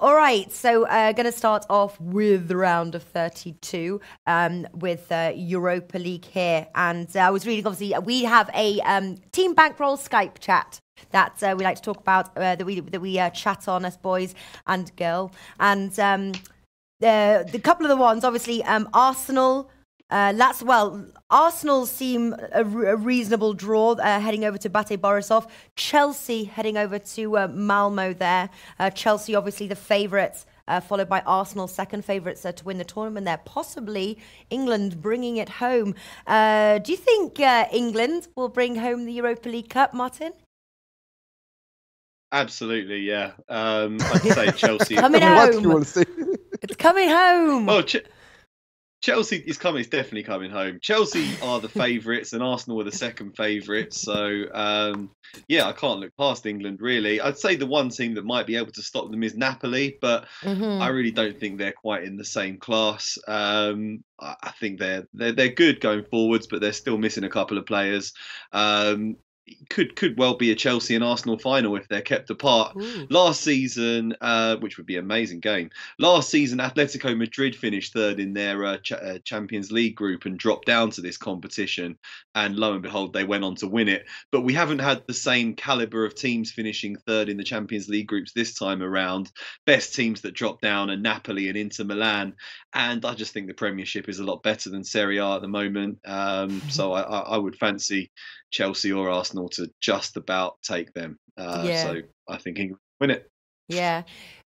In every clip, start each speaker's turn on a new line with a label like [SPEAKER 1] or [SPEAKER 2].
[SPEAKER 1] All right, so going to start off with the round of 32 with Europa League here. And I was reading, obviously, we have a Team Bankroll Skype chat that we like to talk about, that we chat on, us boys and girl. And the couple of the ones, obviously, Arsenal. Arsenal seem a reasonable draw, heading over to Bate Borisov. Chelsea heading over to Malmo there. Chelsea, obviously, the favourites, followed by Arsenal, second favourites to win the tournament there. Possibly England bringing it home. Do you think England will bring home the Europa League Cup, Martin?
[SPEAKER 2] Absolutely, yeah. I'd say Chelsea.
[SPEAKER 1] Coming home. It's coming home.
[SPEAKER 2] Well, Chelsea is coming. It's definitely coming home. Chelsea are the favourites, and Arsenal are the second favourites. So, yeah, I can't look past England really. I'd say the one team that might be able to stop them is Napoli, but I really don't think they're quite in the same class. I think they're good going forwards, but they're still missing a couple of players. Could well be a Chelsea and Arsenal final if they're kept apart.
[SPEAKER 1] Ooh.
[SPEAKER 2] Last season, which would be an amazing game. Last season, Atletico Madrid finished third in their Champions League group and dropped down to this competition. And lo and behold, they went on to win it. But we haven't had the same caliber of teams finishing third in the Champions League groups this time around. Best teams that dropped down are Napoli and Inter Milan. And I just think the Premiership is a lot better than Serie A at the moment. So I would fancy Chelsea or Arsenal to just about take them. So I think England win it.
[SPEAKER 1] Yeah.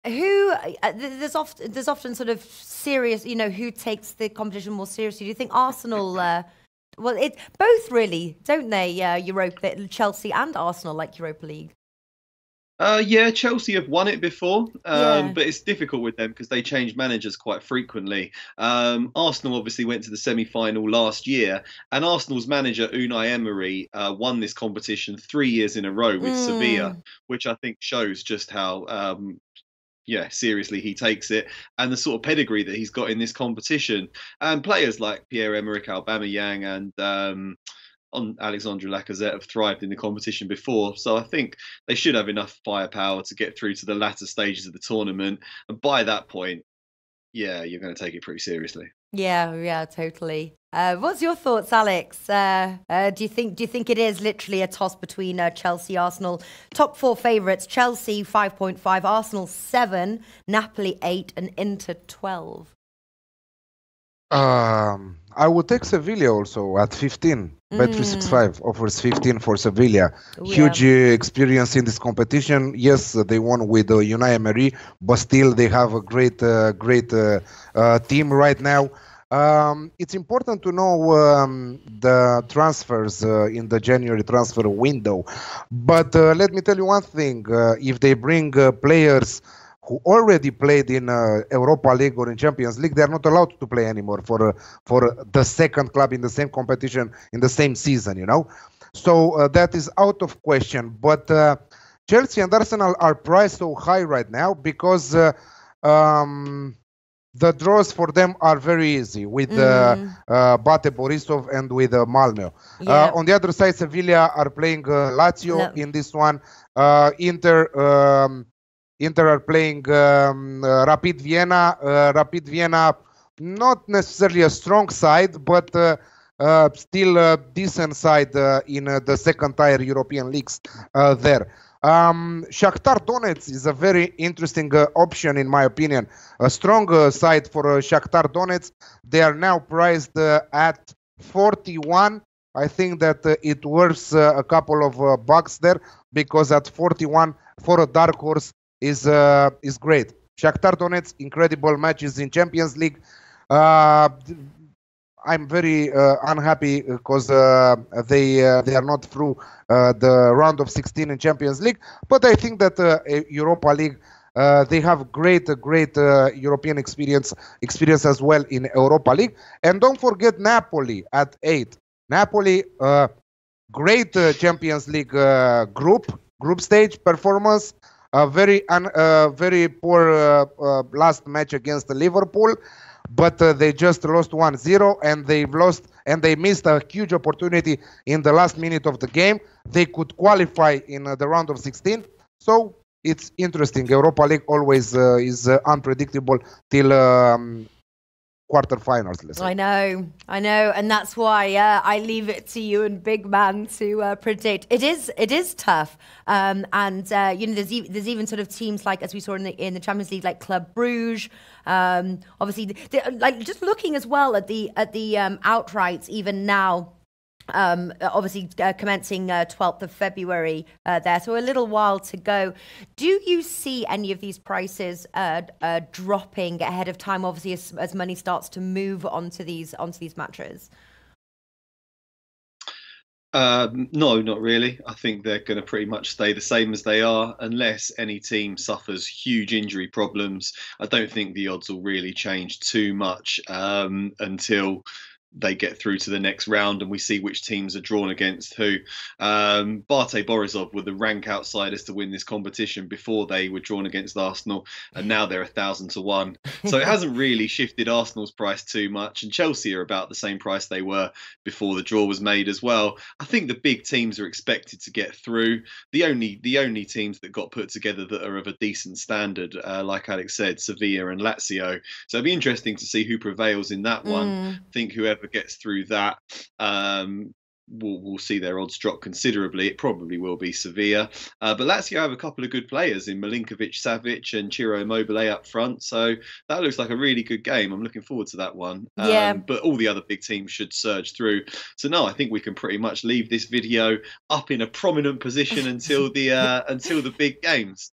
[SPEAKER 1] Who there's often sort of serious, who takes the competition more seriously? Do you think Arsenal? Well, it both really, don't they? Chelsea and Arsenal like Europa League.
[SPEAKER 2] Yeah, Chelsea have won it before, but it's difficult with them because they change managers quite frequently. Arsenal obviously went to the semi-final last year, and Arsenal's manager Unai Emery won this competition 3 years in a row with Sevilla, which I think shows just how seriously he takes it and the sort of pedigree that he's got in this competition. And players like Pierre-Emerick Aubameyang and Alexandre Lacazette have thrived in the competition before, so I think they should have enough firepower to get through to the latter stages of the tournament. And by that point, yeah, you're going to take it pretty seriously.
[SPEAKER 1] Yeah, totally. What's your thoughts, Alex? Do you think it is literally a toss between Chelsea, Arsenal? Top four favourites: Chelsea 5.5, Arsenal 7, Napoli 8, and Inter 12.
[SPEAKER 3] I would take Sevilla also at 15. Bet365 offers 15 for Sevilla. Huge experience in this competition. Yes, they won with Unai Emery, but still they have a great team right now. It's important to know the transfers in the January transfer window. But let me tell you one thing. If they bring players who already played in Europa League or in Champions League, they are not allowed to play anymore for the second club in the same competition in the same season, So that is out of question. But Chelsea and Arsenal are priced so high right now because the draws for them are very easy with Bate Borisov and with Malmo. On the other side, Sevilla are playing Lazio in this one. Inter are playing Rapid Vienna. Rapid Vienna, not necessarily a strong side, but still a decent side in the second-tier European leagues there. Shakhtar Donetsk is a very interesting option, in my opinion. A strong side for Shakhtar Donetsk. They are now priced at 41. I think that it worth a couple of bucks there, because at 41 for a dark horse is great. Shakhtar Donetsk, incredible matches in Champions League. I'm very unhappy because they are not through the round of 16 in Champions League. But I think that Europa League, they have great European experience as well in Europa League. And don't forget Napoli at 8. Napoli, great Champions League group stage performance. Very poor last match against Liverpool, but they just lost 1-0, and they missed a huge opportunity in the last minute of the game. They could qualify in the round of 16. So it's interesting. Europa League always is unpredictable till quarterfinals. Let's say.
[SPEAKER 1] I know, and that's why I leave it to you and Big Man to predict. It is tough, and you know, there's even sort of teams like, as we saw in the Champions League, like Club Bruges. Obviously, like just looking as well at the outrights even now. Obviously commencing 12th of February there, so a little while to go. Do you see any of these prices dropping ahead of time, obviously as money starts to move onto these matches?
[SPEAKER 2] No, not really. I think they're going to pretty much stay the same as they are, unless any team suffers huge injury problems. I don't think the odds will really change too much until they get through to the next round and we see which teams are drawn against who. Bate Borisov were the rank outsiders to win this competition before they were drawn against Arsenal, and now they're 1,000 to 1. So it hasn't really shifted Arsenal's price too much, and Chelsea are about the same price they were before the draw was made as well. I think the big teams are expected to get through. The only teams that got put together that are of a decent standard, like Alex said, Sevilla and Lazio. So it'll be interesting to see who prevails in that one. I think whoever gets through that, we'll see their odds drop considerably. It probably will be Sevilla, but Lazio have a couple of good players in Milinkovic, Savic and Ciro Immobile up front, so that looks like a really good game. I'm looking forward to that one. But all the other big teams should surge through. So no, I think we can pretty much leave this video up in a prominent position until the big games.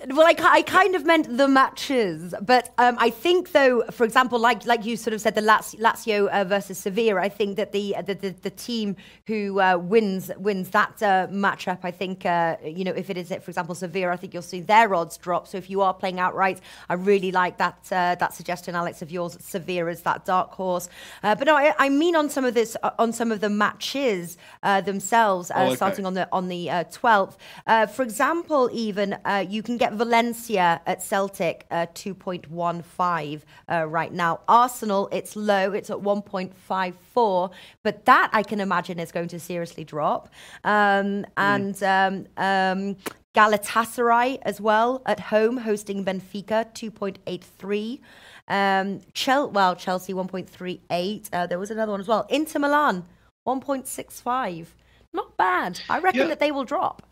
[SPEAKER 1] Well, I kind of meant the matches, but I think, though, for example, like you sort of said, the Lazio versus Sevilla, I think that the team who wins that matchup, I think, you know, if it is, for example, Sevilla, I think you'll see their odds drop. So if you are playing outright, I really like that suggestion, Alex, of yours, Sevilla as that dark horse. But no, I mean on some of the matches themselves, starting on the 12th. For example, even you can get Valencia at Celtic 2.15 right now. Arsenal, it's low, it's at 1.54, but that I can imagine is going to seriously drop. And Galatasaray as well at home hosting Benfica 2.83. Chelsea 1.38. There was another one as well. Inter Milan 1.65. Not bad. I reckon that they will drop.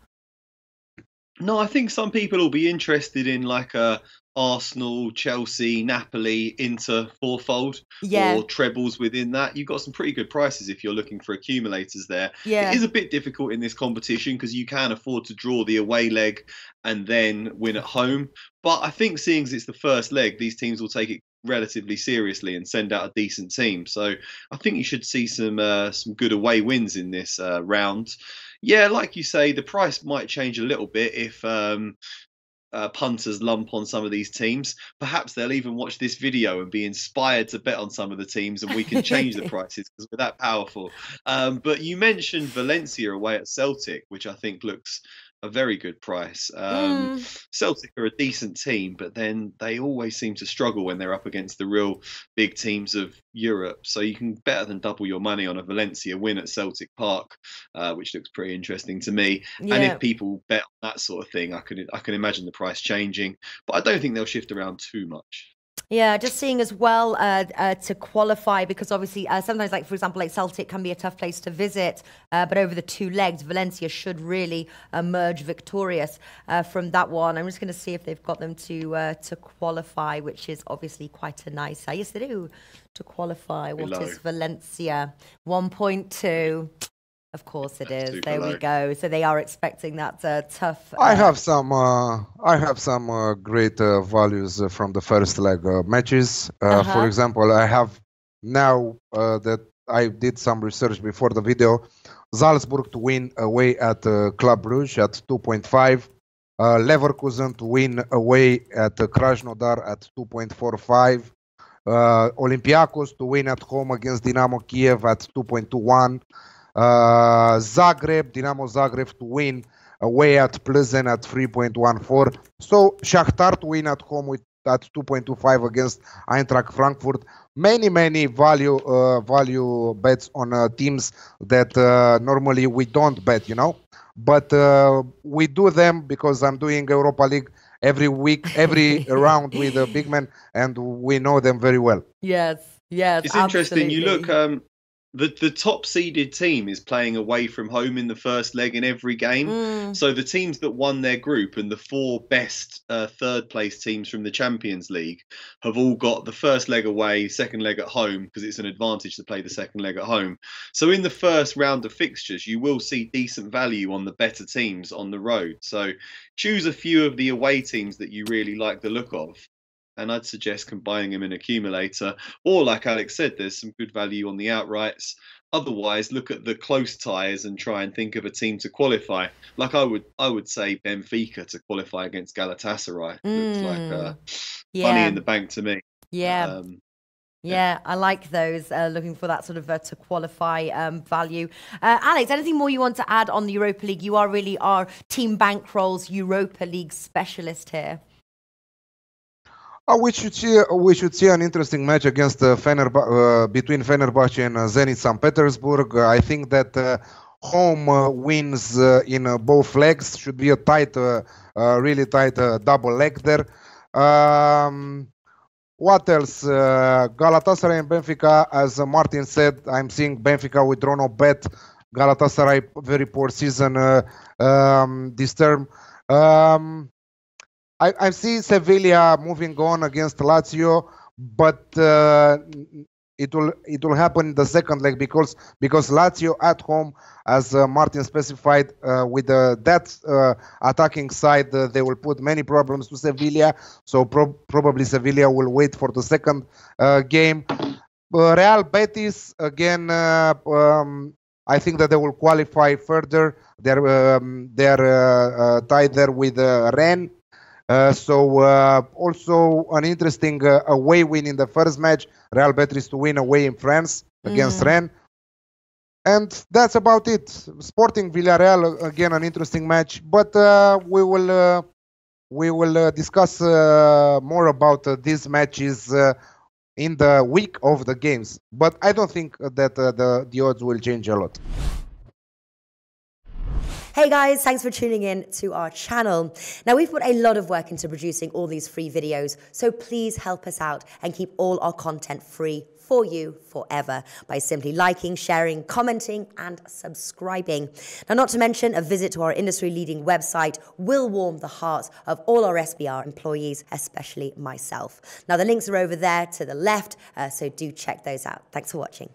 [SPEAKER 2] No, I think some people will be interested in like a Arsenal, Chelsea, Napoli, Inter fourfold or trebles within that. You've got some pretty good prices if you're looking for accumulators there. It is a bit difficult in this competition because you can afford to draw the away leg and then win at home. But I think seeing as it's the first leg, these teams will take it relatively seriously and send out a decent team. So I think you should see some good away wins in this round. Yeah, like you say, the price might change a little bit if punters lump on some of these teams. Perhaps they'll even watch this video and be inspired to bet on some of the teams, and we can change the prices because we're that powerful. But you mentioned Valencia away at Celtic, which I think looks a very good price. Celtic are a decent team, but then they always seem to struggle when they're up against the real big teams of Europe. So you can better than double your money on a Valencia win at Celtic Park, which looks pretty interesting to me. And if people bet on that sort of thing, I can imagine the price changing, but I don't think they'll shift around too much.
[SPEAKER 1] Yeah, just seeing as well to qualify, because obviously sometimes, like for example, like Celtic can be a tough place to visit, but over the two legs, Valencia should really emerge victorious from that one. I'm just going to see if they've got them to qualify, which is obviously quite a nice. Yes, they do to qualify. What is Valencia? 1.2. Of course it is. There we go. So they are expecting that tough.
[SPEAKER 3] I have some great values from the first leg matches. For example, I have now that I did some research before the video. Salzburg to win away at Club Brugge at 2.5. Leverkusen to win away at Krasnodar at 2.45. Olympiacos to win at home against Dynamo Kiev at 2.21. Dinamo Zagreb to win away at Plzeň at 3.14. So Shakhtar to win at home with at 2.25 against Eintracht Frankfurt. Many value bets on teams that normally we don't bet, but we do them because I'm doing Europa League every week, every round with a big man, and we know them very well.
[SPEAKER 1] Yes,
[SPEAKER 2] it's interesting. You look, the top seeded team is playing away from home in the first leg in every game. So the teams that won their group and the 4 best third place teams from the Champions League have all got the first leg away, second leg at home, because it's an advantage to play the second leg at home. So in the first round of fixtures, you will see decent value on the better teams on the road. So choose a few of the away teams that you really like the look of. And I'd suggest combining them in accumulator, or like Alex said, there's some good value on the outrights. Otherwise, look at the close ties and try and think of a team to qualify. Like I would say Benfica to qualify against Galatasaray. Looks like money in the bank to me.
[SPEAKER 1] Yeah. Yeah, I like those, looking for that sort of to qualify value. Alex, anything more you want to add on the Europa League? You are really our Team Bankroll's Europa League specialist here.
[SPEAKER 3] We should see an interesting match against between Fenerbahce and Zenit St. Petersburg. I think that home wins in both legs should be a tight, really tight double leg there. What else? Galatasaray and Benfica, as Martin said, I'm seeing Benfica with draw no bet. Galatasaray, very poor season this term. I see Sevilla moving on against Lazio, but it will happen in the second leg because Lazio at home, as Martin specified, with that attacking side, they will put many problems to Sevilla. So probably Sevilla will wait for the second game. Real Betis again. I think that they will qualify further. They're tied there with Rennes. So also an interesting away win in the first match. Real Betis to win away in France against Rennes. And that's about it. Sporting Villarreal, again, an interesting match. But we will discuss more about these matches in the week of the games. But I don't think that the odds will change a lot.
[SPEAKER 1] Hey guys, thanks for tuning in to our channel. Now, we've put a lot of work into producing all these free videos, so please help us out and keep all our content free for you forever by simply liking, sharing, commenting, and subscribing. Now, not to mention, a visit to our industry-leading website will warm the hearts of all our SBR employees, especially myself. Now, the links are over there to the left, so do check those out. Thanks for watching.